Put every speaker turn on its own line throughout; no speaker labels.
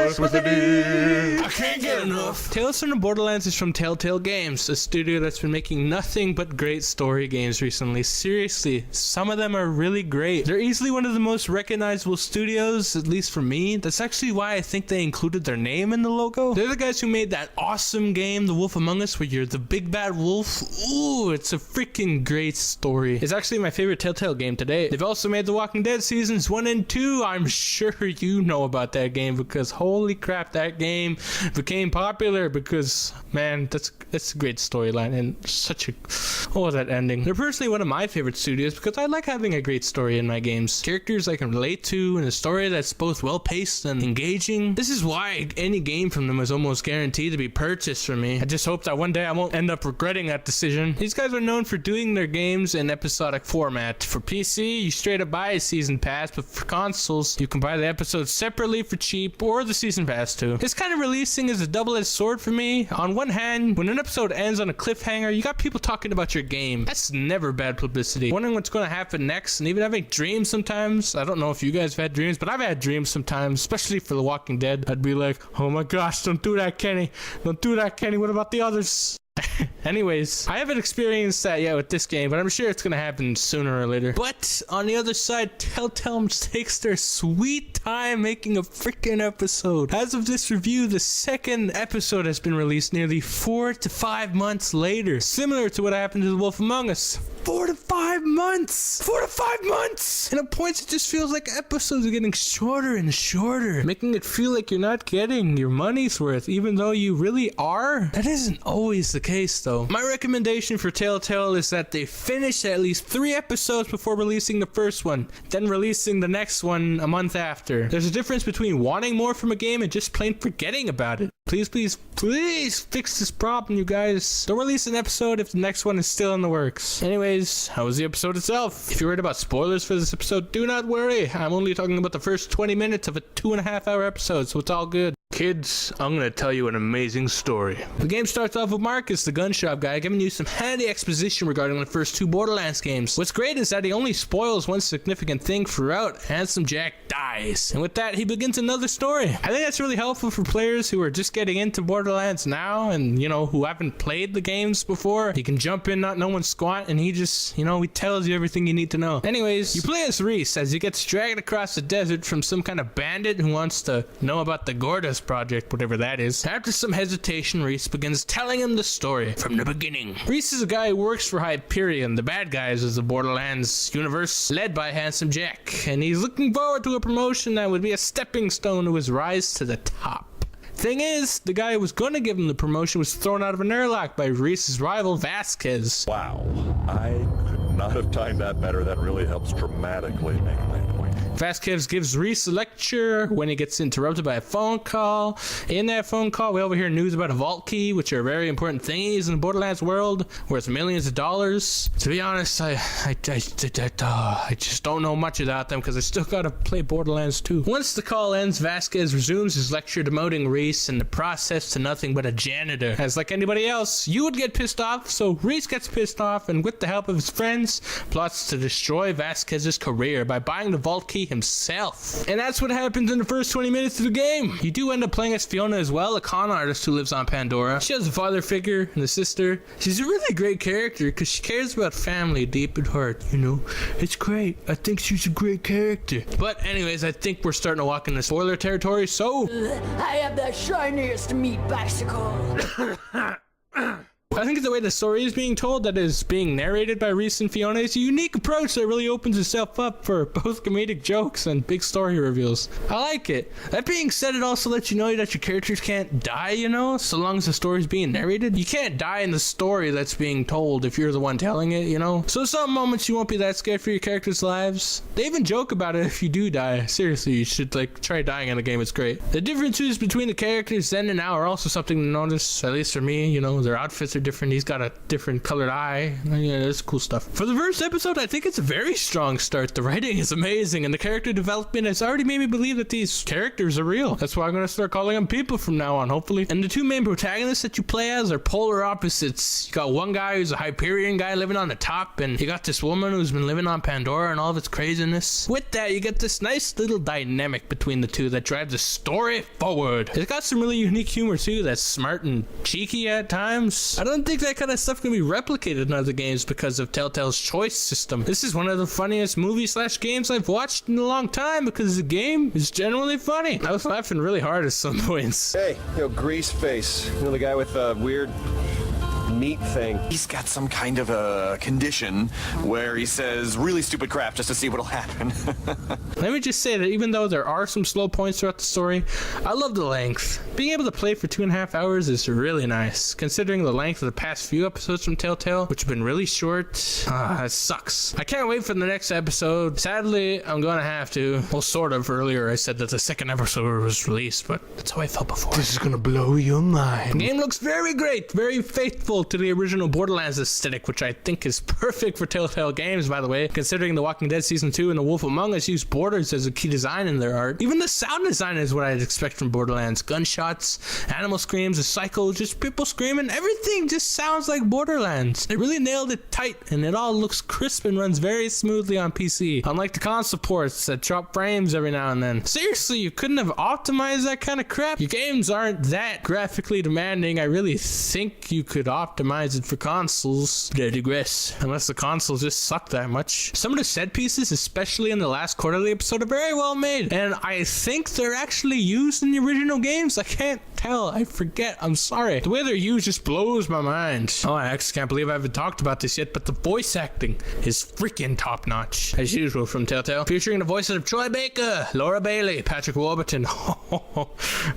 DallaswithaD.
I can't get enough.
Tales from the Borderlands is from Telltale Games, a studio that's been making nothing but great story games recently. Seriously, some of them are really great. They're easily one of the most recognizable studios, at least for me. That's actually why I think they included their name in the logo. They're the guys who made that awesome game, The Wolf Among Us, where you're the big bad wolf. Ooh, it's a freaking great story. It's actually my favorite Telltale game today. They've also made The Walking Dead seasons 1 and 2. I'm sure you know about that game because holy crap, that game became popular because, man, that's a great storyline and such a, that ending. They're personally one of my favorite studios because I like having a great story in my games. Characters I can relate to and a story that's both well-paced and engaging. This is why any game from them is almost guaranteed to be purchased for me. I just hope that one day I won't end up regretting that decision. These guys are known for doing their games in episodic format. For PC, you straight up buy a season pass, but for consoles, you can buy the episodes separately for cheap or the season pass too. This kind of releasing is a double-edged sword for me. On one hand, when an episode ends on a cliffhanger, you got people talking about your game. That's never bad publicity. Wondering what's going to happen next and even having dreams sometimes. I don't know if you guys have had dreams, but I've had dreams sometimes, especially for The Walking Dead. I'd be like, oh my gosh, don't do that, Kenny. Don't do that, Kenny. What about the others? Anyways, I haven't experienced that yet with this game, but I'm sure it's gonna happen sooner or later. But on the other side, Telltale takes their sweet time making a freaking episode. As of this review, the second episode has been released nearly 4 to 5 months later. Similar to what happened to The Wolf Among Us. 4 to 5 months! 4 to 5 months! And at points it just feels like episodes are getting shorter and shorter, making it feel like you're not getting your money's worth, even though you really are. That isn't always the case though. My recommendation for Telltale is that they finish at least 3 episodes before releasing the first one, then releasing the next one a month after. There's a difference between wanting more from a game and just plain forgetting about it. Please, please, please fix this problem, you guys. Don't release an episode if the next one is still in the works. Anyways, how was the episode itself? If you're worried about spoilers for this episode, do not worry. I'm only talking about the first 20 minutes of a 2.5-hour episode, so it's all good. Kids, I'm gonna tell you an amazing story. The game starts off with Marcus, the gun shop guy, giving you some handy exposition regarding the first 2 Borderlands games. What's great is that he only spoils one significant thing throughout. Handsome Jack dies. And with that, he begins another story. I think that's really helpful for players who are just getting into Borderlands now and, who haven't played the games before. You can jump in not knowing squat and he just, he tells you everything you need to know. Anyways, you play as Reese as he gets dragged across the desert from some kind of bandit who wants to know about the Gordas project, whatever that is. After some hesitation, Reese begins telling him the story from the beginning. Reese is a guy who works for Hyperion, the bad guys of the Borderlands universe, led by Handsome Jack, and he's looking forward to a promotion that would be a stepping stone to his rise to the top. Thing is, the guy who was going to give him the promotion was thrown out of an airlock by Reese's rival Vasquez.
Wow, I could not have timed that better. That really helps dramatically make my point.
Vasquez gives Reese a lecture when he gets interrupted by a phone call. In that phone call, we overhear news about a vault key, which are very important thingies in the Borderlands world, worth millions of dollars. To be honest, I just don't know much about them because I still gotta play Borderlands 2. Once the call ends, Vasquez resumes his lecture, demoting Reese in the process to nothing but a janitor. As like anybody else, you would get pissed off, so Reese gets pissed off and with the help of his friends, plots to destroy Vasquez's career by buying the vault key himself. And that's what happens in the first 20 minutes of the game. You do end up playing as Fiona as well, a con artist who lives on Pandora. She has a father figure and a sister. She's a really great character because she cares about family deep at heart, It's great. I think she's a great character. But anyways, I think we're starting to walk into spoiler territory, so...
I have the shiniest meat bicycle.
I think the way the story is being told, that is being narrated by Reese and Fiona, is a unique approach that really opens itself up for both comedic jokes and big story reveals. I like it. That being said, it also lets you know that your characters can't die, so long as the story's being narrated. You can't die in the story that's being told if you're the one telling it, So some moments you won't be that scared for your characters' lives. They even joke about it if you do die. Seriously, you should try dying in the game, it's great. The differences between the characters then and now are also something to notice, at least for me, their outfits are different. different. He's got a different colored eye. Yeah, that's cool stuff. For the first episode, I think it's a very strong start. The writing is amazing, and the character development has already made me believe that these characters are real. That's why I'm going to start calling them people from now on, hopefully. And the two main protagonists that you play as are polar opposites. You got one guy who's a Hyperion guy living on the top, and you got this woman who's been living on Pandora and all of its craziness. With that, you get this nice little dynamic between the two that drives the story forward. It's got some really unique humor too that's smart and cheeky at times. I don't think that kind of stuff can be replicated in other games because of Telltale's choice system. This is one of the funniest movies/games I've watched in a long time because the game is genuinely funny. I was laughing really hard at some points.
Hey, Grease Face. The guy with the weird meat thing.
He's got some kind of a condition where he says really stupid crap just to see what'll happen.
Let me just say that even though there are some slow points throughout the story, I love the length. Being able to play for 2.5 hours is really nice, considering the length of the past few episodes from Telltale, which have been really short. That sucks. I can't wait for the next episode. Sadly, I'm gonna have to. Well, sort of. Earlier I said that the second episode was released, but that's how I felt before. This is gonna blow your mind. The game looks very great, very faithful to the original Borderlands aesthetic, which I think is perfect for Telltale games, by the way, considering The Walking Dead Season 2 and The Wolf Among Us use borders as a key design in their art. Even the sound design is what I'd expect from Borderlands. Gunshots, animal screams, a cycle, just people screaming, everything just sounds like Borderlands. They really nailed it tight, and it all looks crisp and runs very smoothly on PC, unlike the console ports that drop frames every now and then. Seriously, you couldn't have optimized that kind of crap? Your games aren't that graphically demanding. I really think you could optimize it for consoles. I digress. Unless the consoles just suck that much. Some of the set pieces, especially in the last quarterly episode, are very well made, and I think they're actually used in the original games. I can't tell. I forget. I'm sorry. The way they're used just blows my mind. Oh, I actually can't believe I haven't talked about this yet, but the voice acting is freaking top notch, as usual from Telltale. Featuring the voices of Troy Baker, Laura Bailey, Patrick Warburton,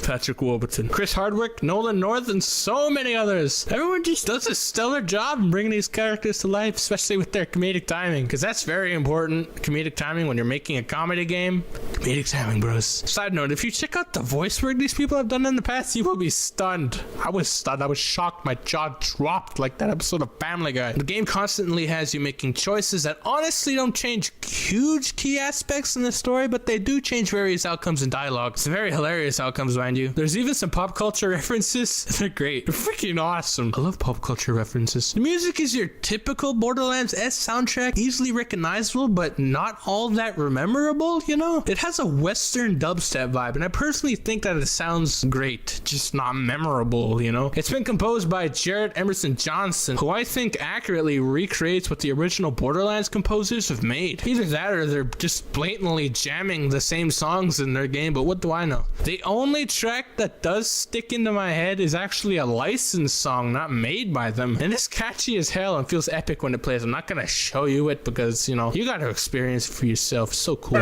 Patrick Warburton, Chris Hardwick, Nolan North, and so many others. Everyone just does a stellar job in bringing these characters to life, especially with their comedic timing, because that's very important. Comedic timing when you're making a comedy game. Comedic timing, bros. Side note, if you check out the voice work these people have done in the past, you will be stunned. I was stunned. I was shocked. My jaw dropped like that episode of Family Guy. The game constantly has you making choices that honestly don't change huge key aspects in the story, but they do change various outcomes in dialogue. It's very hilarious outcomes, mind you. There's even some pop culture references. They're great. They're freaking awesome. I love pop culture references. The music is your typical Borderlands-esque soundtrack, easily recognizable, but not all that memorable, you know? It has a Western dubstep vibe, and I personally think that it sounds great, just not memorable, you know? It's been composed by Jarrett Emerson Johnson, who I think accurately recreates what the original Borderlands composers have made. Either that or they're just blatantly jamming the same songs in their game, but what do I know? The only track that does stick into my head is actually a licensed song, not made by them, and it's catchy as hell and feels epic when it plays. I'm not gonna show you it because, you know, you gotta experience it for yourself. It's so cool.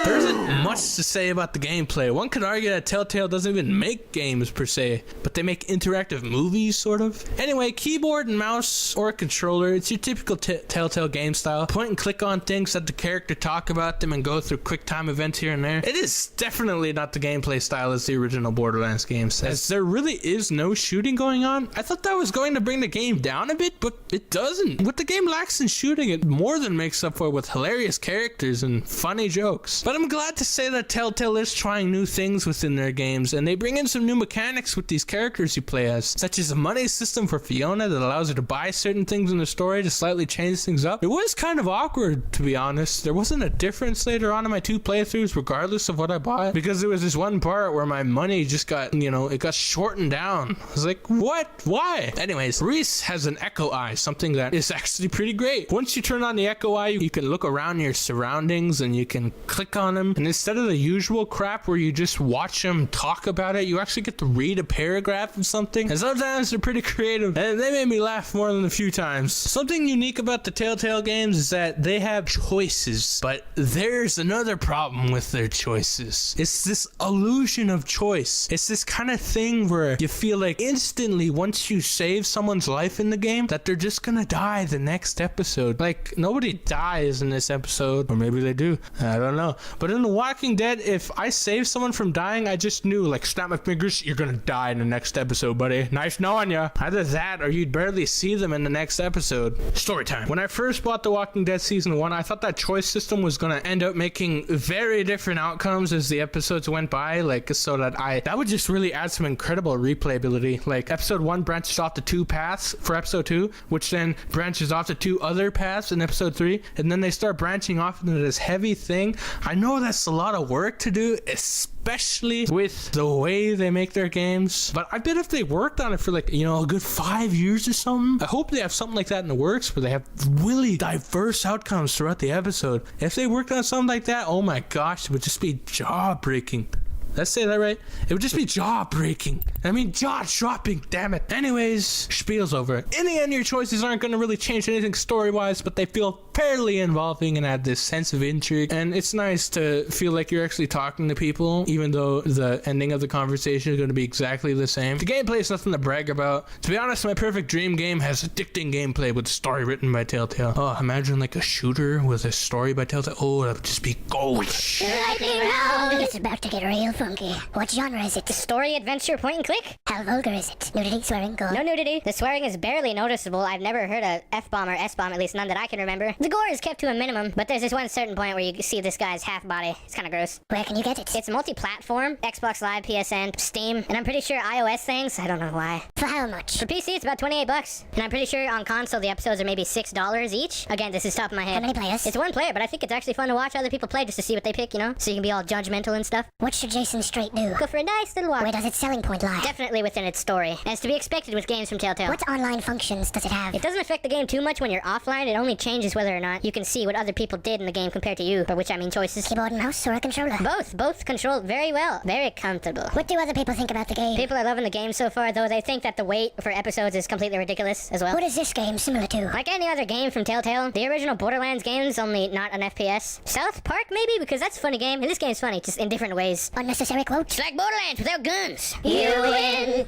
There isn't much to say about the gameplay. One could argue that Telltale doesn't even make games per se, but they make interactive movies, sort of. Anyway, keyboard and mouse or a controller, it's your typical Telltale game style. Point and click on things, let the character talk about them and go through quick time events here and there. It is definitely not the gameplay style as the original Borderlands games, as there really is no shooting going on. I thought that was going to bring the game down a bit, but it doesn't. What the game lacks in shooting, it more than makes up for with hilarious characters and funny jokes. But I'm glad to say that Telltale is trying new things within their games, and they bring in some new mechanics with these characters you play as, such as a money system for Fiona that allows her to buy certain things in the story to slightly change things up. It was kind of awkward, to be honest. There wasn't a difference later on in my 2 playthroughs regardless of what I bought, because there was this one part where my money just got, you know, it got shortened down. I was like, what? Why? Anyways, Reese has an echo eye, something that is actually pretty great. Once you turn on the echo eye, you can look around your surroundings and you can click on them, and instead of the usual crap where you just watch them talk about it, you actually get to read a paragraph of something, and sometimes they're pretty creative, and they made me laugh more than a few times. Something unique about the Telltale games is that they have choices, but there's another problem with their choices. It's this illusion of choice. It's this kind of thing where you feel like instantly once you save someone's life in the game that they're just gonna die the next episode. Like, nobody dies in this episode, or maybe they do, I don't know. But in The Walking Dead, if I saved someone from dying, I just knew, like, snap my fingers, you're gonna die in the next episode, buddy. Nice knowing ya. Either that, or you'd barely see them in the next episode. Story time. When I first bought The Walking Dead Season 1, I thought that choice system was gonna end up making very different outcomes as the episodes went by, like, so that would just really add some incredible replayability. Like, episode 1 branches off to 2 paths for episode 2, which then branches off to 2 other paths in episode 3, and then they start branching off into this heavy thing. I know that's a lot of work to do, especially with the way they make their games, but I bet if they worked on it for, like, you know, a good 5 years or something, I hope they have something like that in the works where they have really diverse outcomes throughout the episode. If they worked on something like that, oh my gosh, it would just be jaw-breaking. Did I say that right? It would just be jaw-breaking. I mean, jaw-dropping, damn it. Anyways, spiel's over. In the end, your choices aren't going to really change anything story-wise, but they feel fairly involving and add this sense of intrigue. And it's nice to feel like you're actually talking to people, even though the ending of the conversation is going to be exactly the same. The gameplay is nothing to brag about. To be honest, my perfect dream game has addicting gameplay with a story written by Telltale. Oh, imagine like a shooter with a story by Telltale. Oh, that would just be gold.
Lightning round. It's about to get real funky. What genre is it?
Story, adventure, point and click?
How vulgar is it? Nudity, swearing, gore?
No nudity. The swearing is barely noticeable. I've never heard a F-bomb or S-bomb, at least none that I can remember. The gore is kept to a minimum, but there's this one certain point where you see this guy's half body. It's kind of gross.
Where can you get it?
It's multi-platform, Xbox Live, PSN, Steam, and I'm pretty sure iOS things. I don't know why.
For how much?
For PC, it's about $28, and I'm pretty sure on console the episodes are maybe $6 each. Again, this is top of my head.
How many players?
It's 1 player, but I think it's actually fun to watch other people play just to see what they pick, you know? So you can be all judgmental and stuff.
What should Jason Straight do?
Go for a nice little walk.
Where does its selling point lie?
Definitely within its story, as to be expected with games from Telltale.
What online functions does it have?
It doesn't affect the game too much when you're offline. It only changes whether or not you can see what other people did in the game compared to you, by which I mean choices.
Keyboard and mouse or a controller?
Both controlled very well. Very comfortable.
What do other people think about the game?
People are loving the game so far, though they think that the wait for episodes is completely ridiculous as well.
What is this game similar to?
Like any other game from Telltale, the original Borderlands games, only not an FPS. South Park, maybe? Because that's a funny game, and this game's funny, just in different ways.
Unnecessary quote?
It's like Borderlands without guns.
You win!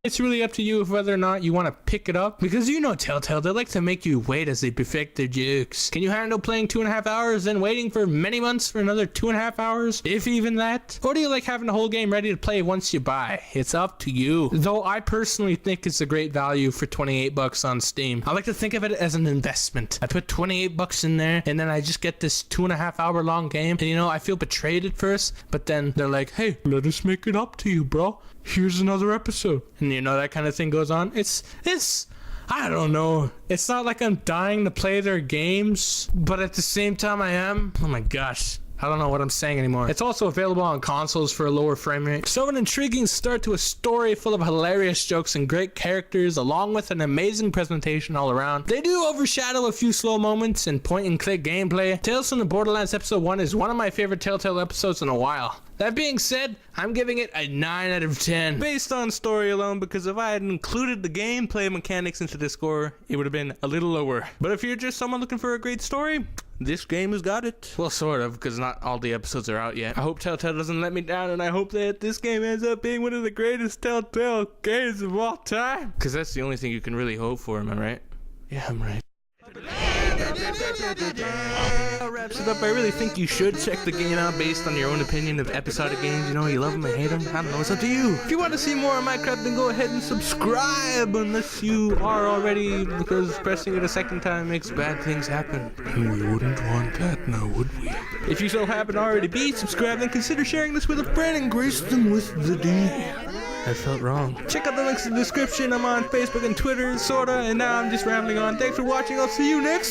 It's really up to you whether or not you want to pick it up, because you know Telltale, they like to make you wait as they perfect their jokes. Can you handle playing 2.5 hours, then waiting for many months for another 2.5 hours, if even that? Or do you like having the whole game ready to play once you buy? It's up to you. Though I personally think it's a great value for $28 on Steam. I like to think of it as an investment. I put $28 in there, and then I just get this 2.5 hour long game, and you know, I feel betrayed at first, but then they're like, hey, let us make it up to you, bro. Here's another episode. And you know, that kind of thing goes on. It's I don't know. It's not like I'm dying to play their games, but at the same time I am. Oh my gosh. I don't know what I'm saying anymore. It's also available on consoles for a lower frame rate. So an intriguing start to a story full of hilarious jokes and great characters, along with an amazing presentation all around. They do overshadow a few slow moments and point and click gameplay. Tales from the Borderlands episode 1 is one of my favorite Telltale episodes in a while. That being said, I'm giving it a 9 out of 10. Based on story alone, because if I had included the gameplay mechanics into this score, it would have been a little lower. But if you're just someone looking for a great story, this game has got it. Well, sort of, because not all the episodes are out yet. I hope Telltale doesn't let me down, and I hope that this game ends up being one of the greatest Telltale games of all time. Because that's the only thing you can really hope for, am I right? Yeah, I'm right. That wraps it up. I really think you should check the game out based on your own opinion of episodic games. You know, you love them or hate them. I don't know. It's up to you. If you want to see more of Minecraft, then go ahead and subscribe, unless you are already, because pressing it a second time makes bad things happen. And we wouldn't want that now, would we? If you so happen to already be subscribed, then consider sharing this with a friend and grace them with the D. I felt wrong. Check out the links in the description. I'm on Facebook and Twitter, sorta, and now I'm just rambling on. Thanks for watching. I'll see you next time.